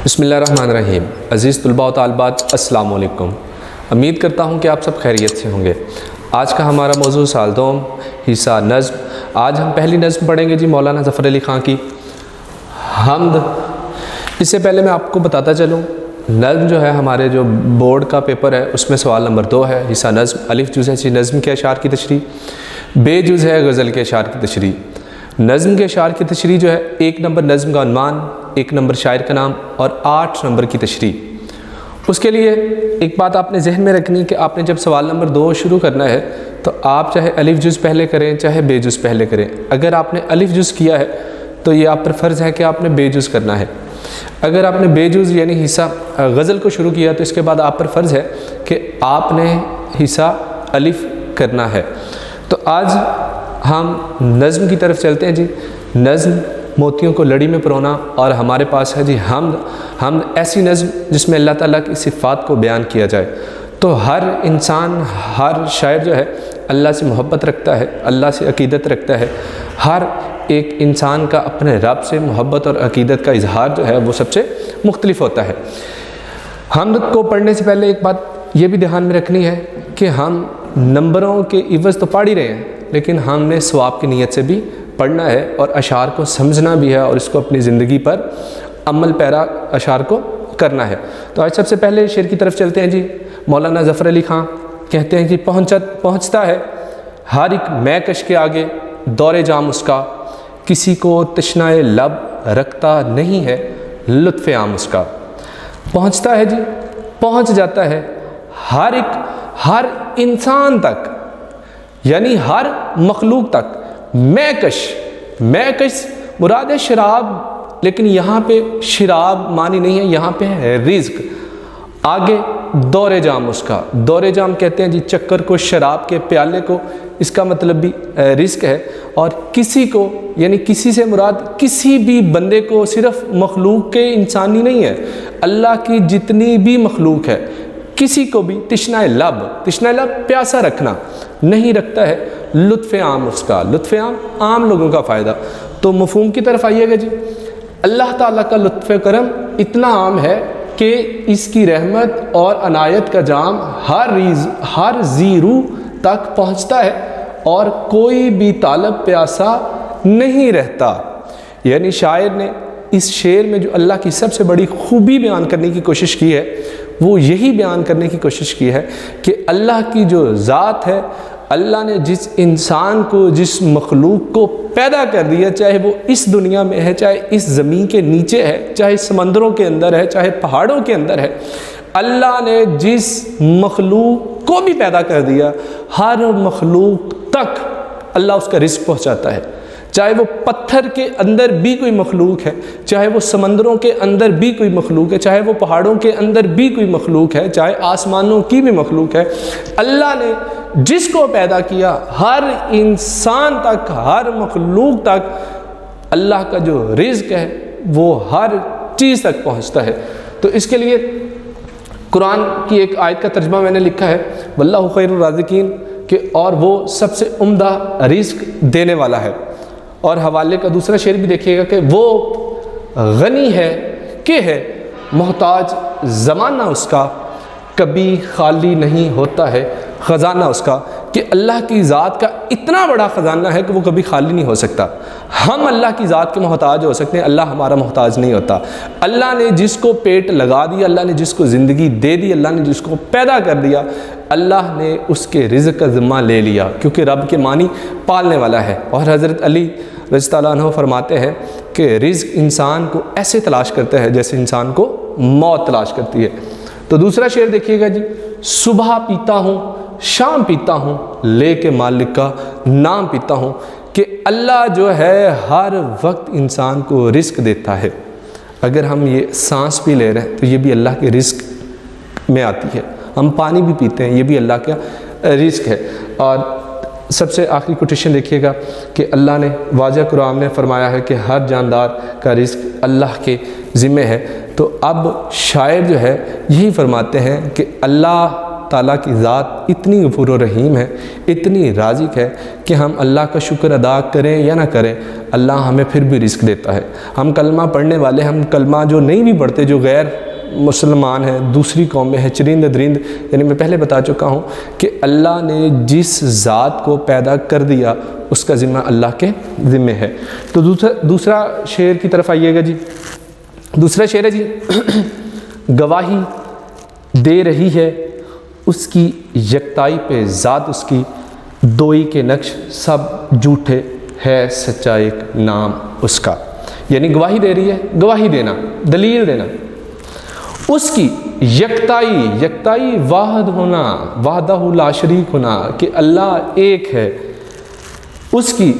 بسم اللہ الرحمن الرحیم۔ عزیز طلباء و طالبات، السلام علیکم۔ امید کرتا ہوں کہ آپ سب خیریت سے ہوں گے۔ آج کا ہمارا موضوع سال دوم حصہ نظم۔ آج ہم پہلی نظم پڑھیں گے مولانا ظفر علی خان کی حمد۔ اس سے پہلے میں آپ کو بتاتا چلوں، نظم جو ہے ہمارے جو بورڈ کا پیپر ہے اس میں سوال نمبر 2 ہے حصہ نظم۔ الف جز ہے نظم کے اشعار کی تشریح، بے جز ہے غزل کے اشعار کی تشریح۔ نظم کے اشعار کی تشریح جو ہے 1 نمبر نظم کا عنوان، 1 نمبر شاعر کا نام اور 8 نمبر کی تشریح۔ اس کے لیے ایک بات آپ نے ذہن میں رکھنی کہ آپ نے جب سوال نمبر 2 شروع کرنا ہے تو آپ چاہے الف جز پہلے کریں چاہے بے جز پہلے کریں۔ اگر آپ نے الف جز کیا ہے تو یہ آپ پر فرض ہے کہ آپ نے بے جز کرنا ہے۔ اگر آپ نے بے جز یعنی حصہ غزل کو شروع کیا تو اس کے بعد آپ پر فرض ہے کہ آپ نے حصہ الف کرنا ہے۔ تو آج ہم نظم کی طرف چلتے ہیں نظم موتیوں کو لڑی میں پرونا، اور ہمارے پاس ہے حمد ایسی نظم جس میں اللہ تعالیٰ کی صفات کو بیان کیا جائے۔ تو ہر انسان، ہر شاعر جو ہے اللہ سے محبت رکھتا ہے، اللہ سے عقیدت رکھتا ہے۔ ہر ایک انسان کا اپنے رب سے محبت اور عقیدت کا اظہار جو ہے وہ سب سے مختلف ہوتا ہے۔ حمد کو پڑھنے سے پہلے ایک بات یہ بھی دھیان میں رکھنی ہے کہ ہم نمبروں کے عوض تو پڑھ ہی رہے ہیں، لیکن ہم نے ثواب کی نیت سے بھی پڑھنا ہے اور اشعار کو سمجھنا بھی ہے اور اس کو اپنی زندگی پر عمل پیرا اشعار کو کرنا ہے۔ تو آج سب سے پہلے شعر کی طرف چلتے ہیں مولانا ظفر علی خان کہتے ہیں کہ پہنچتا ہے ہر ایک میکش کے آگے دور جام اس کا، کسی کو تشنائے لب رکھتا نہیں ہے لطف عام اس کا۔ پہنچتا ہے پہنچ جاتا ہے ہر انسان تک، یعنی ہر مخلوق تک۔ میکش مراد ہے شراب، لیکن یہاں پہ شراب معنی نہیں ہے، یہاں پہ ہے رزق۔ آگے دور جام اس کا، دور جام کہتے ہیں چکر کو، شراب کے پیالے کو، اس کا مطلب بھی رزق ہے۔ اور کسی کو یعنی کسی سے مراد کسی بھی بندے کو، صرف مخلوق کے انسانی نہیں ہے، اللہ کی جتنی بھی مخلوق ہے کسی کو بھی تشنائے لب پیاسا رکھنا نہیں رکھتا ہے لطف عام اس کا۔ لطف عام لوگوں کا فائدہ۔ تو مفہوم کی طرف آئیے گا اللہ تعالیٰ کا لطف کرم اتنا عام ہے کہ اس کی رحمت اور عنایت کا جام ہر ذی روح تک پہنچتا ہے اور کوئی بھی طالب پیاسا نہیں رہتا۔ یعنی شاعر نے اس شعر میں جو اللہ کی سب سے بڑی خوبی بیان کرنے کی کوشش کی ہے وہ یہی بیان کرنے کی کوشش کی ہے کہ اللہ کی جو ذات ہے، اللہ نے جس انسان کو، جس مخلوق کو پیدا کر دیا، چاہے وہ اس دنیا میں ہے، چاہے اس زمین کے نیچے ہے، چاہے سمندروں کے اندر ہے، چاہے پہاڑوں کے اندر ہے، اللہ نے جس مخلوق کو بھی پیدا کر دیا، ہر مخلوق تک اللہ اس کا رزق پہنچاتا ہے۔ چاہے وہ پتھر کے اندر بھی کوئی مخلوق ہے، چاہے وہ سمندروں کے اندر بھی کوئی مخلوق ہے، چاہے وہ پہاڑوں کے اندر بھی کوئی مخلوق ہے، چاہے آسمانوں کی بھی مخلوق ہے، اللہ نے جس کو پیدا کیا ہر انسان تک، ہر مخلوق تک اللہ کا جو رزق ہے وہ ہر چیز تک پہنچتا ہے۔ تو اس کے لیے قرآن کی ایک آیت کا ترجمہ میں نے لکھا ہے، واللہ خیر الرازقین، کہ اور وہ سب سے عمدہ رزق دینے والا ہے۔ اور حوالے کا دوسرا شعر بھی دیکھیے گا کہ وہ غنی ہے کہ ہے محتاج زمانہ اس کا، کبھی خالی نہیں ہوتا ہے خزانہ اس کا۔ کہ اللہ کی ذات کا اتنا بڑا خزانہ ہے کہ وہ کبھی خالی نہیں ہو سکتا۔ ہم اللہ کی ذات کے محتاج ہو سکتے ہیں، اللہ ہمارا محتاج نہیں ہوتا۔ اللہ نے جس کو پیٹ لگا دیا، اللہ نے جس کو زندگی دے دی، اللہ نے جس کو پیدا کر دیا، اللہ نے اس کے رزق کا ذمہ لے لیا، کیونکہ رب کے معنی پالنے والا ہے۔ اور حضرت علی رضی اللہ عنہ فرماتے ہیں کہ رزق انسان کو ایسے تلاش کرتا ہے جیسے انسان کو موت تلاش کرتی ہے۔ تو دوسرا شعر دیکھیے گا صبح پیتا ہوں شام پیتا ہوں لے کے مالک کا نام پیتا ہوں۔ کہ اللہ جو ہے ہر وقت انسان کو رزق دیتا ہے۔ اگر ہم یہ سانس بھی لے رہے ہیں تو یہ بھی اللہ کے رزق میں آتی ہے، ہم پانی بھی پیتے ہیں یہ بھی اللہ کا رزق ہے۔ اور سب سے آخری کوٹیشن دیکھیے گا کہ اللہ نے واضح قرآن میں فرمایا ہے کہ ہر جاندار کا رزق اللہ کے ذمہ ہے۔ تو اب شاعر جو ہے یہی فرماتے ہیں کہ اللہ تعالیٰ کی ذات اتنی غفور و رحیم ہے، اتنی رازق ہے کہ ہم اللہ کا شکر ادا کریں یا نہ کریں، اللہ ہمیں پھر بھی رزق دیتا ہے۔ ہم کلمہ پڑھنے والے، ہم کلمہ جو نہیں بھی پڑھتے، جو غیر مسلمان ہیں، دوسری قوم میں ہیں، چرند درند، یعنی میں پہلے بتا چکا ہوں کہ اللہ نے جس ذات کو پیدا کر دیا اس کا ذمہ اللہ کے ذمہ ہے۔ تو دوسرا شعر کی طرف آئیے گا جی۔ دوسرا شعر ہے جی، گواہی دے رہی ہے اس کی یکتائی پہ ذات اس کی، دوئی کے نقش سب جھوٹے، ہے سچا ایک نام اس کا۔ یعنی گواہی دے رہی ہے، گواہی دینا، دلیل دینا اس کی یکتائی واحد ہونا، وحدہ لا شریک ہونا، کہ اللہ ایک ہے، اس کی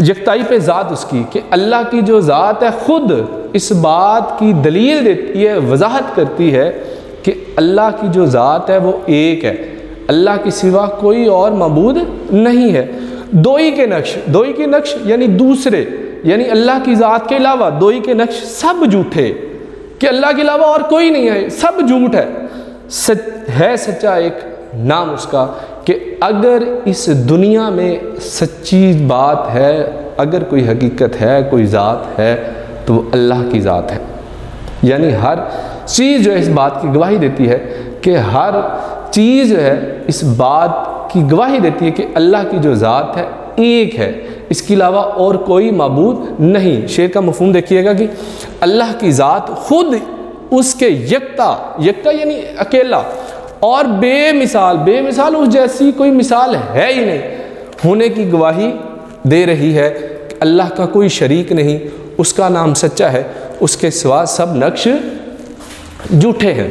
یکتائی پہ ذات اس کی، کہ اللہ کی جو ذات ہے خود اس بات کی دلیل دیتی ہے، وضاحت کرتی ہے کہ اللہ کی جو ذات ہے وہ ایک ہے، اللہ کے سوا کوئی اور معبود نہیں ہے۔ دوئی کے نقش یعنی دوسرے، یعنی اللہ کی ذات کے علاوہ دوئی کے نقش سب جھوٹے، کہ اللہ کے علاوہ اور کوئی نہیں ہے، سب جھوٹ ہے سچا ایک نام اس کا، کہ اگر اس دنیا میں سچی بات ہے، اگر کوئی حقیقت ہے، کوئی ذات ہے تو وہ اللہ کی ذات ہے۔ یعنی ہر چیز جو ہے اس بات کی گواہی دیتی ہے، کہ ہر چیز جو ہے اس بات کی گواہی دیتی ہے کہ اللہ کی جو ذات ہے ایک ہے، اس کے علاوہ اور کوئی معبود نہیں۔ شعر کا مفہوم دیکھیے گا کہ اللہ کی ذات خود اس کے یکتا یعنی اکیلا اور بے مثال اس جیسی کوئی مثال ہے ہی نہیں ہونے کی گواہی دے رہی ہے کہ اللہ کا کوئی شریک نہیں، اس کا نام سچا ہے، اس کے سوا سب نقش جھوٹے ہیں۔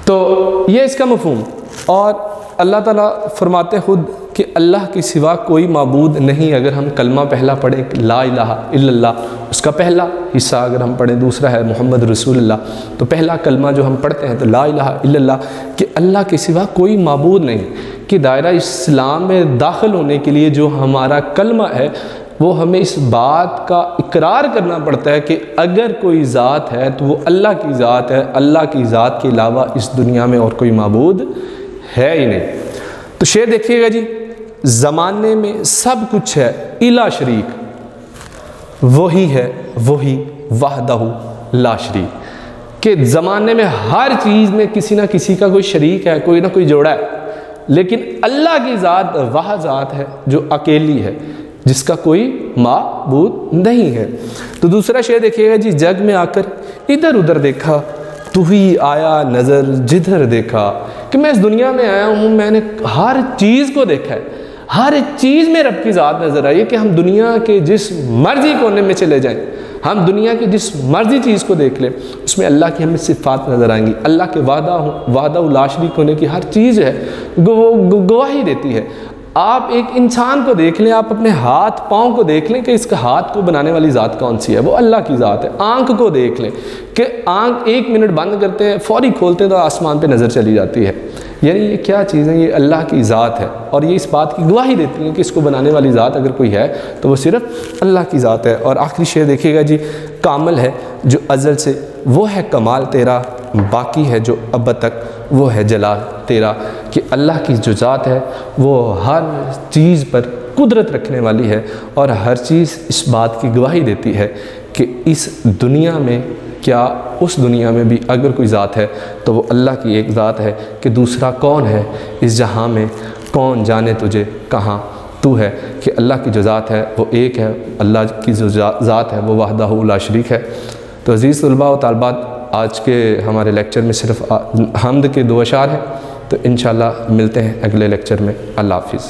تو یہ اس کا مفہوم، اور اللہ تعالیٰ فرماتے خود کہ اللہ کے سوا کوئی معبود نہیں۔ اگر ہم کلمہ پہلا پڑھیں لا الہ الا اللہ، اس کا پہلا حصہ اگر ہم پڑھیں، دوسرا ہے محمد رسول اللہ، تو پہلا کلمہ جو ہم پڑھتے ہیں تو لا الہ الا اللہ، کہ اللہ کے سوا کوئی معبود نہیں، کہ دائرہ اسلام میں داخل ہونے کے لیے جو ہمارا کلمہ ہے وہ ہمیں اس بات کا اقرار کرنا پڑتا ہے کہ اگر کوئی ذات ہے تو وہ اللہ کی ذات ہے، اللہ کی ذات کے علاوہ اس دنیا میں اور کوئی معبود ہے ہی نہیں۔ تو شعر دیکھیے گا جی، زمانے میں سب کچھ ہے الا شریک، وہی ہے وہی وحدہ لا شریک، کہ زمانے میں ہر چیز میں کسی نہ کسی کا کوئی شریک ہے، کوئی نہ کوئی جوڑا ہے، لیکن اللہ کی ذات وہ ذات ہے جو اکیلی ہے، جس کا کوئی معبود نہیں ہے۔ تو دوسرا شعر دیکھیے گا جی، جگ میں آ کر ادھر ادھر دیکھا، تو ہی آیا نظر جدھر دیکھا، کہ میں اس دنیا میں آیا ہوں، میں نے ہر چیز کو دیکھا ہے، ہر چیز میں رب کی ذات نظر آئی ہے، کہ ہم دنیا کے جس مرضی کونے میں چلے جائیں، ہم دنیا کی جس مرضی چیز کو دیکھ لیں، اس میں اللہ کی ہمیں صفات نظر آئیں گی، اللہ کے وحدہ لا شریک ہونے کی ہر چیز ہے گواہی دیتی ہے۔ آپ ایک انسان کو دیکھ لیں، آپ اپنے ہاتھ پاؤں کو دیکھ لیں کہ اس کا ہاتھ کو بنانے والی ذات کون سی ہے، وہ اللہ کی ذات ہے۔ آنکھ کو دیکھ لیں کہ آنکھ 1 منٹ بند کرتے ہیں، فوری کھولتے ہیں تو آسمان پہ نظر چلی جاتی ہے، یعنی یہ کیا چیز ہے، یہ اللہ کی ذات ہے، اور یہ اس بات کی گواہی دیتی ہے کہ اس کو بنانے والی ذات اگر کوئی ہے تو وہ صرف اللہ کی ذات ہے۔ اور آخری شعر دیکھیے گا جی، کامل ہے جو ازل سے وہ ہے کمال تیرا، باقی ہے جو اب تک وہ ہے جلال تیرا، کہ اللہ کی جو ذات ہے وہ ہر چیز پر قدرت رکھنے والی ہے، اور ہر چیز اس بات کی گواہی دیتی ہے کہ اس دنیا میں کیا اس دنیا میں بھی اگر کوئی ذات ہے تو وہ اللہ کی ایک ذات ہے، کہ دوسرا کون ہے اس جہاں میں، کون جانے تجھے کہاں تو ہے، کہ اللہ کی جو ذات ہے وہ ایک ہے، اللہ کی جو ذات ہے وہ وحدہ لا شریک ہے۔ تو عزیز طلباء و طالبات، آج کے ہمارے لیکچر میں صرف حمد کے 2 اشعار ہیں، تو انشاءاللہ ملتے ہیں اگلے لیکچر میں۔ اللہ حافظ۔